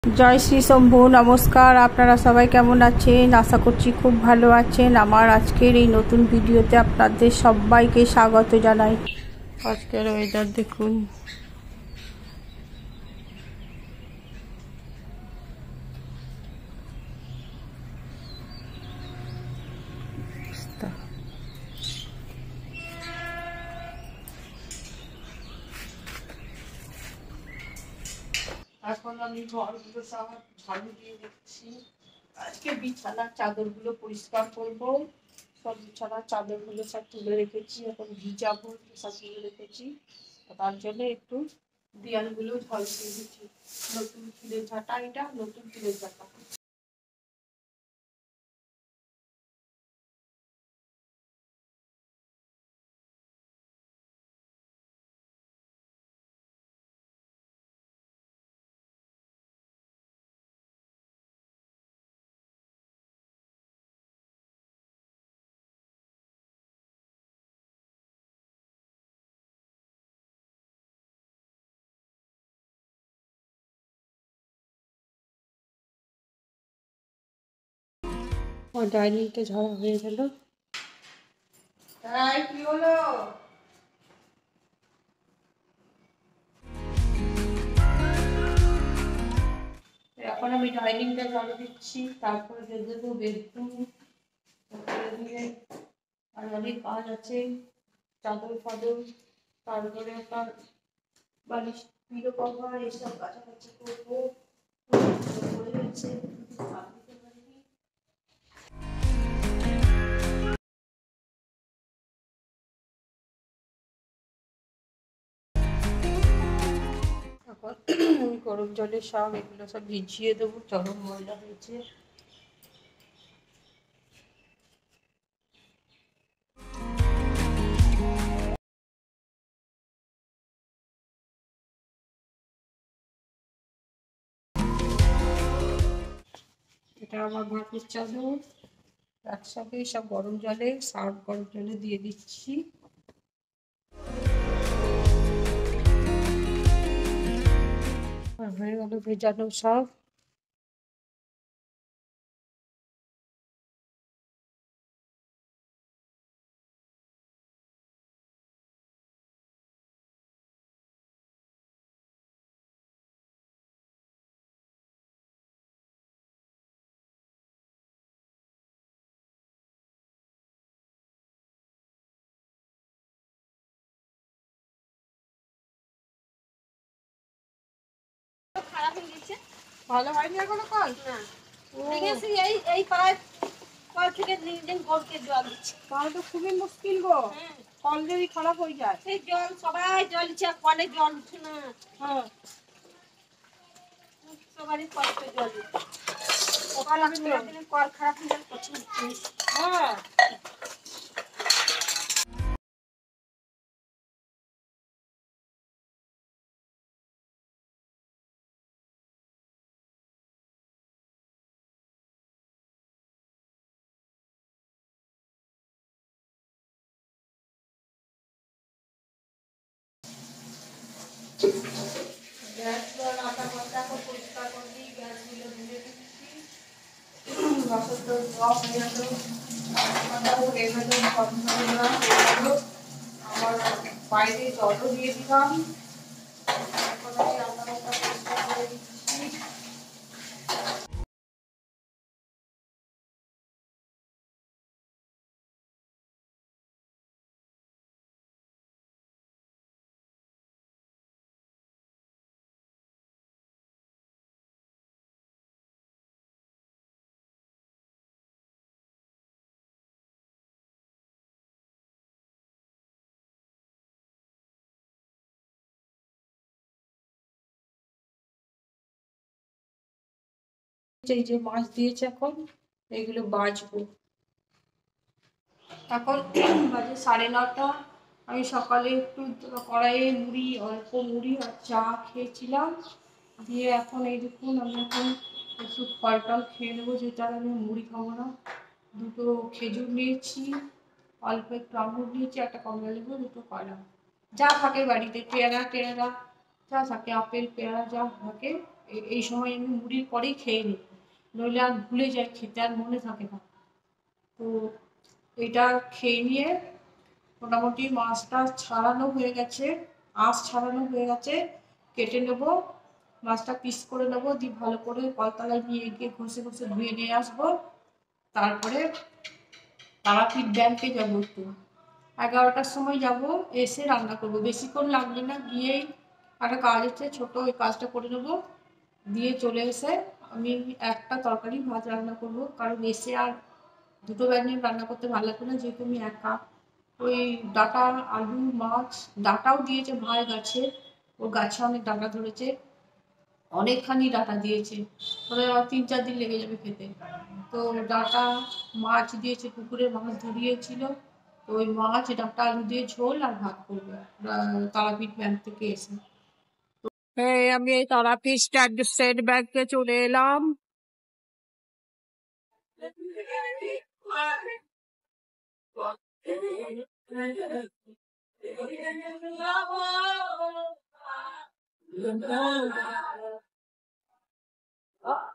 জয় শ্রী শম্ভু। নমস্কার, আপনারা সবাই কেমন আছেন? আশা করছি খুব ভালো আছেন। আমার আজকের এই নতুন ভিডিওতে আপনাদের সবাইকে স্বাগত জানাই। আজকের ওয়েদার দেখুন, এখন আমি ঘরগুলো সব ঝাড়ু দিয়ে দিচ্ছি। আজকে বিছানার চাদরগুলো পরিষ্কার করব। সব বিছানার চাদরগুলো সব তুলে রেখেছি, এখন ভিজাবো, সব তুলে রেখেছি। তার জন্য একটু দেয়ালগুলো ঝাড়ু দিয়ে দিচ্ছি। নতুন ফুলের ঝাঁটা, এটা নতুন ফুলের ঝাঁটা। আমার ডাইনিংটা ঝাড়া হয়ে গেল। কি হলো? এখন আমি ডাইনিংটা ঝাড়ু দিচ্ছি, তারপরে দিয়ে দেবো বেডরুম। দিয়ে আর অনেক কাজ আছে, চাদর ফাদর, তারপরে আপনার বালিশ, পিলো কভার, এসব কাছাকাছি করবো। করে গেছে, এখন গরম জলে সব এগুলো সব ভিজিয়ে দেবো, চরম ময়লা হয়েছে। এটা আমার ভাতের চাদর, একসাথে সব গরম জলে, সার্ফ গরম জলে দিয়ে দিচ্ছি। হয়ে গেল ভেজানো সব। খারাপ হয়ে গেছে, ভালো হয়নি এখনো কল? না দেখেছি এই পাড়ায় কল থেকে দিন ভোরকে জল দিচ্ছে, তাহলে তো খুবই মুশকিল গো। কল যদি খারাপ হয়ে যায়, সেই জল সবাই জল দিচ্ছে, কলে জল উঠছে না। হ্যাঁ, সবারই কষ্ট জল কল খারাপ হয়ে গেলে কঠিন জিনিস। হ্যাঁ। গ্যাসগুলো আটা করতে এখন পরিষ্কার করে দিই, গ্যাসগুলো ধুয়ে দিচ্ছি। বাসন তো ধোয়া হয়ে গেল, আটাটাও হয়ে গেল, কর্মগুলো হয়ে গেল। আমার বাইরে জলও দিয়ে দিলাম। এখন আমি রান্নাঘরটা পরিষ্কার করে দিচ্ছি। এই যে মাছ দিয়েছে, এখন এগুলো বাজবো। এখন বাজে 9:30। আমি সকালে একটু কড়াইয়ে মুড়ি, অল্প মুড়ি আর চা খেয়েছিলাম। দিয়ে এখন এই দেখুন, আমি এখন একটু ফল টল খেয়ে নেবো, যেটা আমি মুড়ি খাবো না। দুটো খেজুর নিয়েছি, অল্প একটু আঙুর নিয়েছি, একটা কমলা লেবু, দুটো কলা, যা থাকে বাড়িতে, পেয়ারা টেয়ারা যা থাকে, আপেল পেয়ারা যা থাকে এই সময় আমি মুড়ির পরেই খেয়ে নিই, নইলে আর ভুলে যাই, খেতে আর মনে থাকে না। তো এটা খেয়ে নিয়ে মোটামুটি মাছটা ছাড়ানো হয়ে গেছে, আঁশ ছাড়ানো হয়ে গেছে, কেটে নেব, মাছটা পিস করে নেবো, দিয়ে ভালো করে কলতলায় নিয়ে গিয়ে ঘষে ঘষে ধুয়ে নিয়ে আসবো। তারপরে তারাপীঠ ব্যাংকে যাবো, একটু 11টার সময় যাব, এসে রান্না করব, বেশিক্ষণ লাগবে না, গিয়েই একটা কাজ আছে ছোট, ওই কাজটা করে নেবো, দিয়ে চলে এসে আমি একটা তরকারি ভাত রান্না করব, কারণ এসে আর দুটো ব্যাঙে রান্না করতে ভালো লাগবে না, যেহেতু আমি একা। ওই ডাঁটা, আলু, মাছ, ডাঁটাও দিয়েছে ভাই গাছে, ওর গাছে অনেক ডাঁটা ধরেছে, অনেকখানি ডাঁটা দিয়েছে, ওরা 3-4 দিন লেগে যাবে খেতে। তো ডাঁটা, মাছ দিয়েছে, পুকুরে মাছ ধরিয়েছিল, তো ওই মাছ, ডাঁটা, আলু দিয়ে ঝোল আর ভাত করবো তারাপীঠ ব্যাংক থেকে এসে। এই আমি এই তারাপীঠ স্টেট ব্যাংকে চলে এলাম।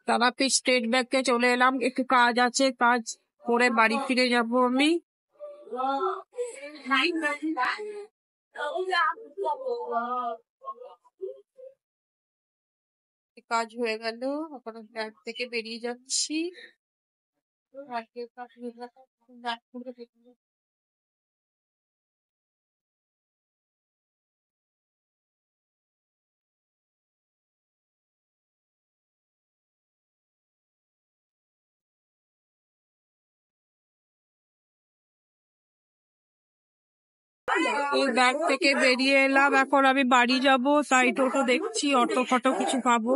তারাপীঠ স্টেট ব্যাংকে চলে এলাম, একটু কাজ আছে, কাজ করে বাড়ি ফিরে যাব আমি। কাজ হয়ে গেল, এখন ব্যাংক থেকে বেরিয়ে যাচ্ছি। এই ব্যাংক থেকে বেরিয়ে এলাম, এখন আমি বাড়ি যাব, তাই টোটো দেখছি, অটো ফটো কিছু পাবো।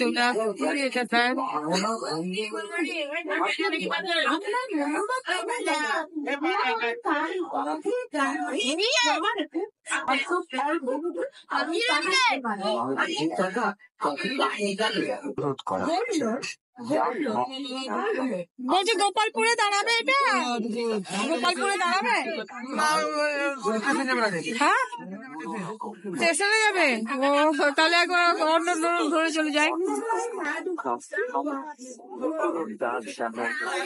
চলে আসছি, এটা ব্যাংক। বলছি গোপালপুরে দাঁড়াবে এটা? গোপালপুরে দাঁড়াবে? হ্যাঁ, স্টেশনে যাবে? ও তাহলে একবার অন্য ধরে চলে যায়।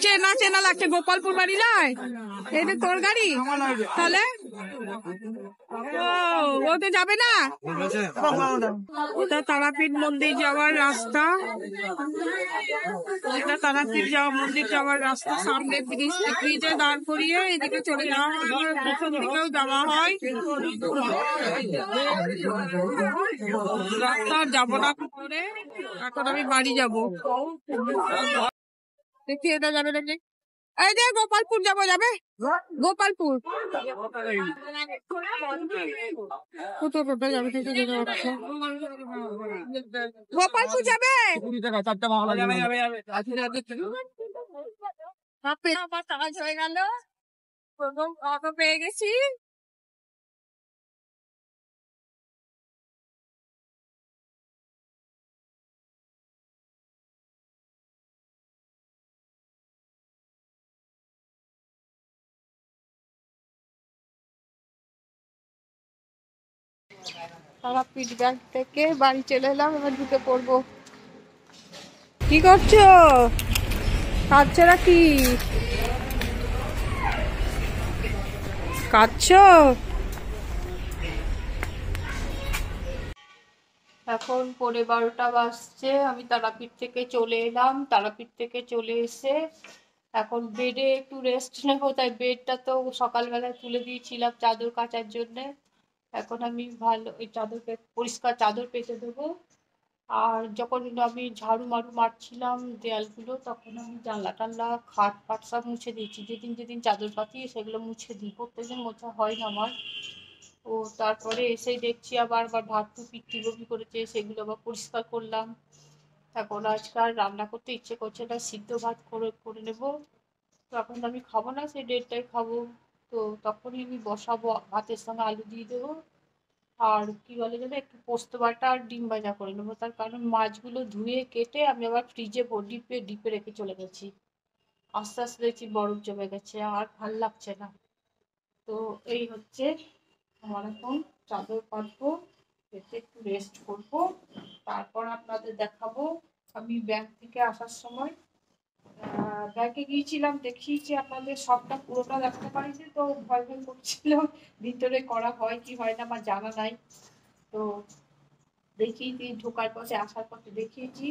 চেনা চেনা লাগছে, গোপালপুর বাড়ি নয় এটা? তোর গাড়ি তাহলে? ও তো যাবে না, ওটা তারাপীঠ মন্দির যাওয়ার রাস্তা, এটা তারাপীঠ মন্দির যাওয়ার রাস্তা, সামনে ব্রিজে দাঁড় করিয়ে এদিকে চলে যাওয়া হয়, পেছন দিকেও যাওয়া হয়। রাস্তা যাবো না করে, এখন আমি বাড়ি যাবো। দেখি এটা যাবে নাকি? এই যে গোপালপুর যাবো, যাবে? গোপালপুর যাবে, গোপালপুর যাবে। আমার কাজ হয়ে গেল, প্রথম অটো পেয়ে গেছি। তারাপীঠ ব্যাংক থেকে বাড়ি চলে এলাম, এবার ঢুকে পড়বো। কি করছো? কাঁদছো নাকি? কাঁদছো? এখন 12:15 বাজছে, আমি তারাপীঠ থেকে চলে এলাম, তারাপীঠ থেকে চলে এসে এখন বেডে একটু রেস্ট নেবো, তাই বেডটা তো সকালবেলায় তুলে দিয়েছিলাম চাদর কাচার জন্যে। এখন আমি ভালো ওই পরিষ্কার চাদর পেতে দেবো। আর যখন আমি ঝাড়ু মারু মারছিলাম দেয়ালগুলো, তখন আমি জানলা টানলা, খাট ফাট সব মুছে দিয়েছি, যেদিন যেদিন চাদর পাতি সেগুলো মুছে দিই, প্রত্যেকদিন মোছা হয় না আমার। ও তারপরে এসেই দেখছি আবার ভাতু পিঠি কপি করেছে, সেগুলো আবার পরিষ্কার করলাম। এখন আজকাল রান্না করতে ইচ্ছে করছে না, সিদ্ধ ভাত করে নেবো। তো এখন আমি খাবো না, সেই 1:30টায় খাবো, তো তখনই আমি বসাবো, ভাতের সঙ্গে আলু দিয়ে দেবো, আর কি বলে যাবে, একটু পোস্ত বাটা আর ডিম ভাজা করে নেবো। তার কারণ মাছগুলো ধুয়ে কেটে আমি আবার ফ্রিজে ডিপে রেখে চলে গেছি, আস্তে আস্তে দেখছি বরফ জমে গেছে, আর ভাল লাগছে না। তো এই হচ্ছে আমার এখন চাদর পাতবো, এতে একটু রেস্ট করব, তারপর আপনাদের দেখাবো। আমি ব্যাংক থেকে আসার সময় ব্যাংকে গিয়েছিলাম, দেখিয়েছি আপনাদের সবটা পুরোটা দেখতে পারিনি, তো ভয় ভয় করছিল ভিতরে করা হয় কি হয় না আমার জানা নাই। তো দেখিয়েছি, ঢোকার পথে আসার পথে দেখিয়েছি।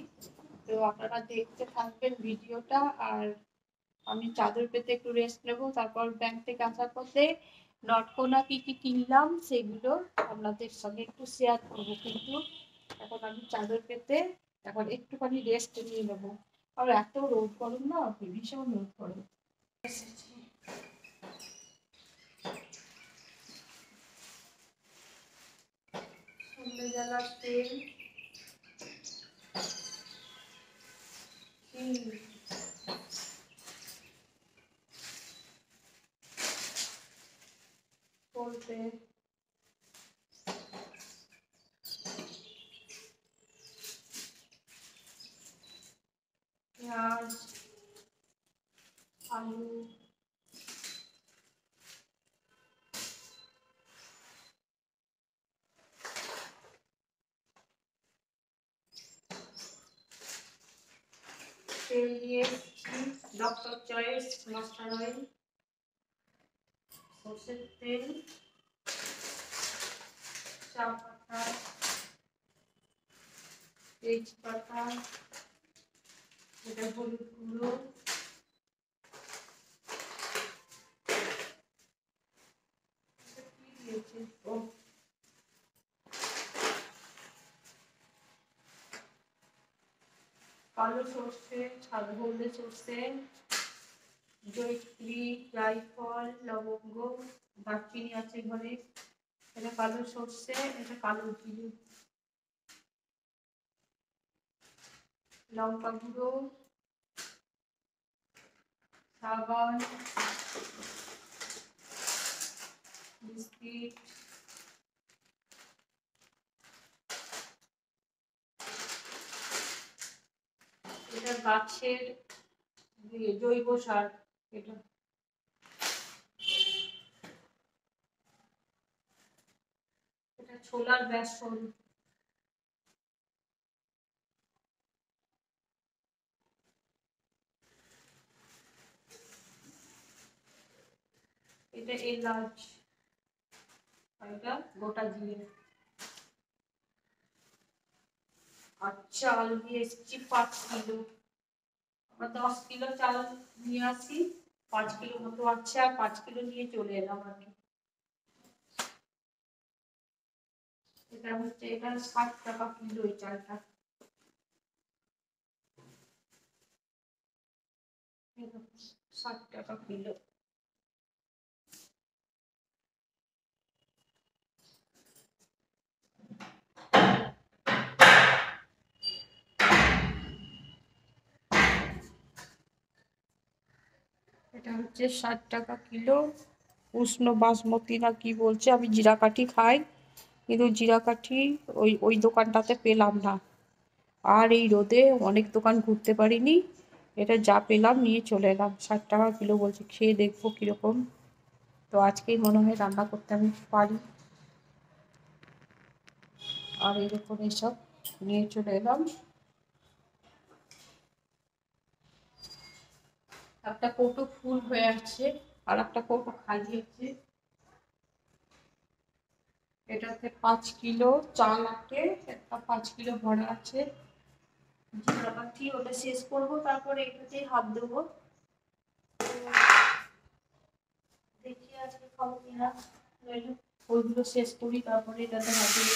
তো আপনারা দেখতে থাকবেন ভিডিওটা। আর আমি চাদর পেতে একটু রেস্ট নেবো, তারপর ব্যাংক থেকে আসার পথে নটকোনা কি কি কিনলাম সেগুলো আপনাদের সঙ্গে একটু শেয়ার করবো। কিন্তু এখন আমি চাদর পেতে এখন একটুখানি রেস্ট নিয়ে নেবো। আর এত রোদ গরম না, ভীষণ রোদ গরম। সন্ধ্যে জ্বালার তেল বলতে পেঁয়াজ, আলু, তেল দিয়ে ডক্টর চয়েস মাস্টার অয়েল, সর্ষের তেল, চা পাতা, তেজপাতা, এটা হলুদ গুঁড়ো, কি দিয়েছে ও কালো সর্ষে, সাদা হলদে সর্ষে, জয়িত্রী, জায়ফল, লবঙ্গ, দারচিনি আছে ঘরে। এটা কালো সর্ষে, এটা কালো জিরে, লঙ্কা গুঁড়ো, সাবান, বিস্কিট, এটা গাছের জৈব সার। এটা এটা ছোলার বেসন, এটা এলাচ, এটা গোটা জিরে। আর চাল নিয়ে এসেছি 5 কিলো। আমরা 10 কিলো চাল নিয়ে আসি, 5 কিলো মতো আছে, আর 5 কিলো নিয়ে চলে এলাম আর কি। এটা হচ্ছে, এটা 60 টাকা কিলো এই চালটা। 60 টাকা কিলো। এটা হচ্ছে 60 টাকা কিলো। উষ্ণ বাসমতি না কি বলছে, আমি জিরাকাঠি খাই, কিন্তু জিরাকাঠি ওই ওই দোকানটাতে পেলাম না। আর এই রোদে অনেক দোকান ঘুরতে পারিনি, এটা যা পেলাম নিয়ে চলে এলাম। 60 টাকা কিলো বলছে, খেয়ে দেখবো কীরকম। তো আজকেই মনে হয় রান্না করতে আমি পারি। আর এরকম এসব নিয়ে চলে এলাম। একটা কৌটো ফুল হয়ে আছে, আর একটা কৌটো খালি আছে। এটাতে 5 কিলো চাল আটে, একটা 5 কিলো ভরা আছে। জিরাকাঠি ওটা শেষ করবো, তারপরে এটাতেই হাত দেবো। দেখি আজকে খাবো কিনা, ওইগুলো শেষ করি তারপরে এটাতে হাত দেবো।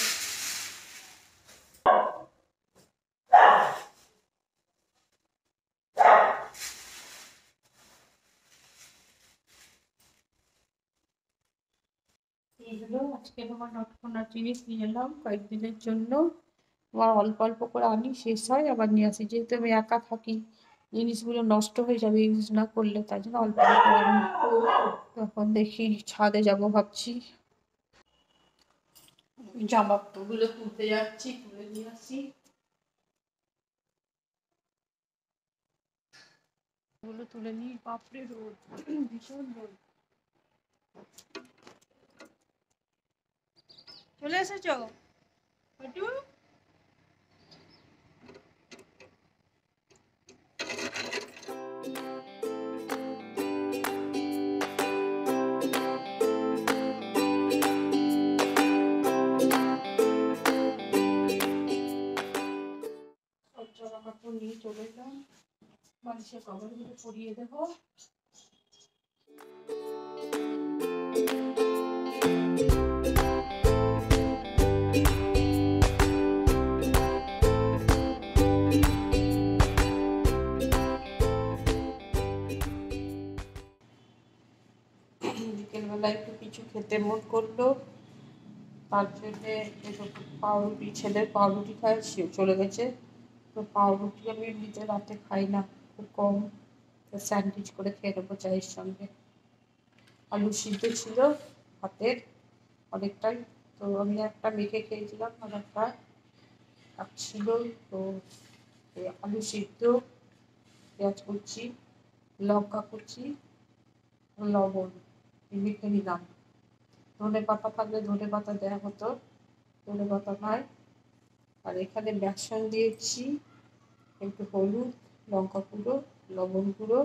এইগুলো আজকে আমার নটকোনা জিনিস নিয়ে এলাম কয়েকদিনের জন্য। আমার অল্প অল্প করে আনি, শেষ হয় আবার নিয়ে আসি, যেহেতু আমি একা থাকি জিনিসগুলো নষ্ট হয়ে যাবে ইউজ না করলে, তাই জন্য অল্প অল্প আনি। তখন দেখি ছাদে যাব ভাবছি, জামাগুলো তুলতে যাচ্ছি, তুলে নিয়ে আসি। ওগুলো তুলে নিই, বাপরে রোদ, ভীষণ রোদ। চলে এসেছো? একটু সব জামা কাপড় নিয়ে চলে এলাম, বালিশের কভারগুলো পরিয়ে দেবো। বিকেলবেলা একটু কিছু খেতে মন করলো, তার জন্যে পাউরুটি, ছেলের পাউরুটি খায়, সে চলে গেছে। তো পাউরুটি আমি এমনিতে রাতে খাই না, খুব কম। তো স্যান্ডউইচ করে খেয়ে নেবো চায়ের সঙ্গে। আলু সিদ্ধ ছিল ভাতের অনেকটাই, তো আমি একটা মেখে খেয়েছিলাম, আর একটা ছিল। তো আলু সিদ্ধ, পেঁয়াজ কুচি, লঙ্কা কুচি, লবণ মেখে নিলাম। ধনে পাতা থাকলে ধনে পাতা দেওয়া হতো, ধনে পাতা নাই। আর এখানে বেসন দিয়েছি, একটু হলুদ, লঙ্কা গুঁড়ো, লবণ গুঁড়ো,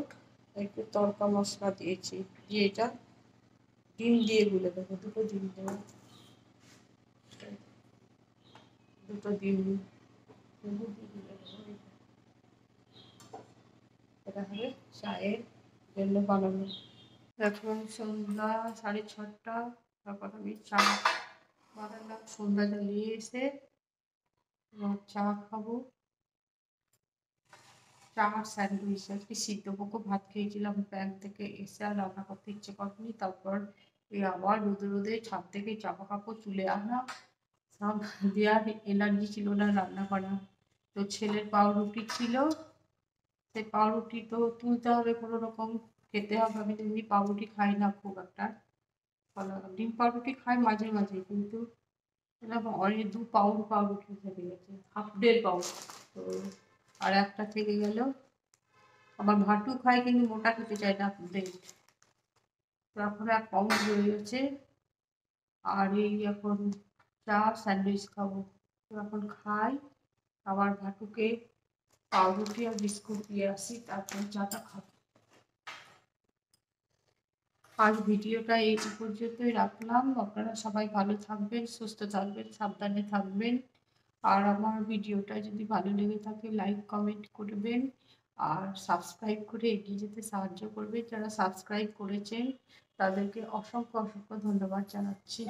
একটু তড়কা মশলা দিয়েছি। দিয়ে এটা ডিম দিয়ে গুলে দেবো, দুটো ডিম দেবো, দুটো ডিম গুলে দেবো। এটা হবে চায়ের জন্য বানানো। এখন সন্ধ্যা 6:30, তারপর আমি চা বানালাম। সন্ধ্যা জ্বালিয়ে এসে চা খাবো। চা আর স্যান্ডউইচ। আজকে সিদ্ধভোগ্য ভাত খেয়েছিলাম, ব্যাংক থেকে এসে আর রান্না করতে ইচ্ছে করেনি। তারপর আবার রোদে রোদে ছাদ থেকে জামা কাপড় তুলে আনা, সব দেওয়ার এনার্জি ছিল না রান্না করা। তো ছেলের পাউরুটি ছিল, সেই পাউরুটি তো তুলতে হবে, কোনো রকম খেতে হবে। আমি তো এমনি পাউরুটি খাই না খুব একটা, ডিম পাউরুটি খাই মাঝে মাঝে, কিন্তু অনেক 2 পাউন্ড পাউরুটি থেকে গেছে, হাফ ডের পাউন্ড। তো আর একটা থেকে গেল। আবার ভাটু খাই, কিন্তু মোটা খেতে চাই না, ব্রেড। তো এখন 1 পাউন্ড রয়ে গেছে। আর এই এখন চা স্যান্ডউইচ খাবো। তো এখন খাই, আবার ভাটুকে পাউরুটি আর বিস্কুট দিয়ে আসি, তারপর চাটা খাবো। আজ ভিডিওটা এই পর্যন্তই রাখলাম। আপনারা সবাই ভালো থাকবেন, সুস্থ থাকবেন, সাবধানে থাকবেন। আর আমার ভিডিওটা যদি ভালো লেগে থাকে লাইক কমেন্ট করবেন, আর সাবস্ক্রাইব করে এগিয়ে যেতে সাহায্য করবে। যারা সাবস্ক্রাইব করেছেন তাদেরকে অসংখ্য অসংখ্য ধন্যবাদ জানাচ্ছি।